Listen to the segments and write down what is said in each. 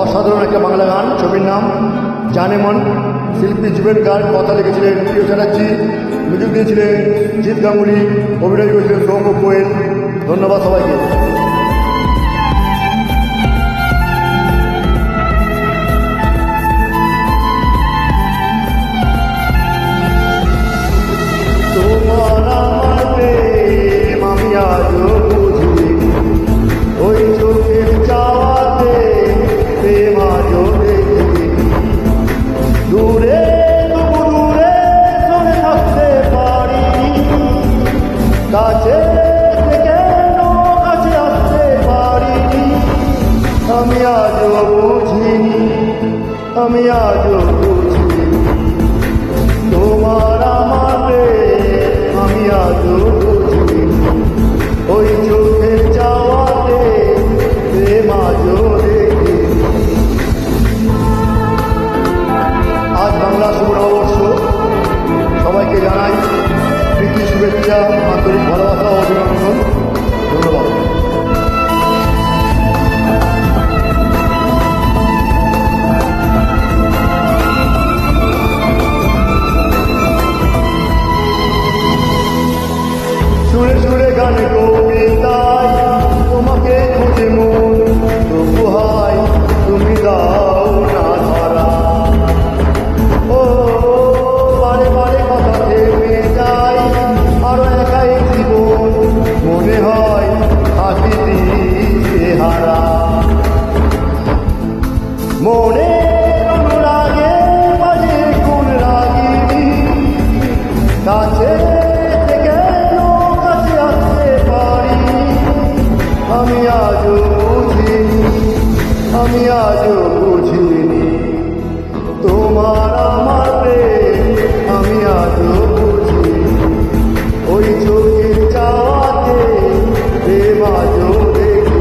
অসাধারণ একটা বাংলা গান, ছবির নাম জানে মন। শিল্পী যুবেন গার্গ, কথা লিখেছিলেন প্রিয় চ্যাটার্জি, মিউজিক দিয়েছিলেন জিৎ গাঙ্গুলি, অভিনয় করেছিলেন সৌম্য কোয়েল। ধন্যবাদ সবাইকে। তোমার আমার প্রেম আমি আজও বুঝি, ওই চোখের চাওয়াতে প্রেম আজও দেখি। দূরে তবু দূরে সরে থাকতে পারি, কাছে কেন কাছে আসতে পারিনি। আমি আজও বুঝিনি, আমি আজও বুঝিনি তোমার আমার প্রেম আমি আজও বুঝিনি। ওই চোখের চাওয়াতে প্রেম আজও দেখি। আজ বাংলা শুভ নববর্ষ, সবাইকে জানাই প্রীতি শুভেচ্ছা, আন্তরিক ভালোবাসা ও অভিনন্দন। ধন্যবাদ। সুরে সুরে গানে কবিতায় তোমাকে খুঁজে মন, তবু হয় তুমি দাও না ধরা। ও বারে বারে কথা থেমে যায়, আরো একাই জীবন মনে হয় হাসি দিতে হারা। মনে অনুরাগে বাজে কোন রাগিনী, কাছে আমি আজও বুঝিনি, আমি আজও বুঝিনি তোমার আমার প্রেম আমি আজও বুঝিনি। ওই চোখের চাওয়াতে প্রেম আজও দেখি।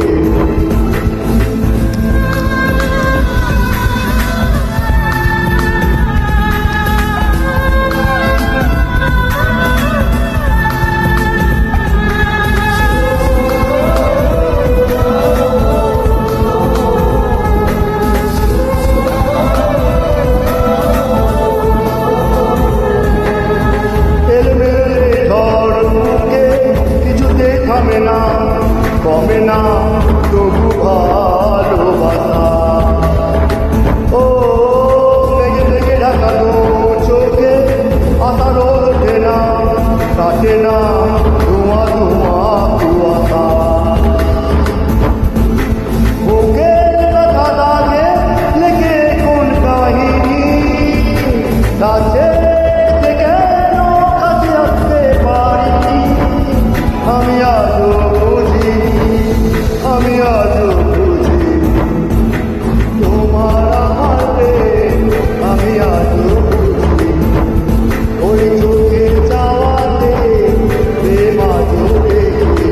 থামে না কমে না তবু ভালোবাসা। ও লেগে লেগে ঢাকানো চোখে আশার ওঠে না, কাটে না ধোঁয়া ধোঁয়া কুয়াশা। বুকের ব্যথা দাগে লেগে কোন কাহিনী, কাছে কেন কাছে আসতে পারিনি। আমি আজও বুঝিনি, আমি আজও বুঝিনি তোমার আমার প্রেম আমি আজও বুঝিনি। ওই চোখের চাওয়াতে প্রেম আজও দেখি।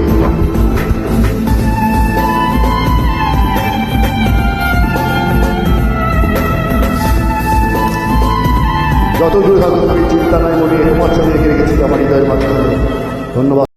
যত দূর থাকুক তুমি চিন্তা নাই মনে, হেমচন্দ্র রেখে রেখেছি আমার হৃদয়ের মাধ্যমে। ধন্যবাদ।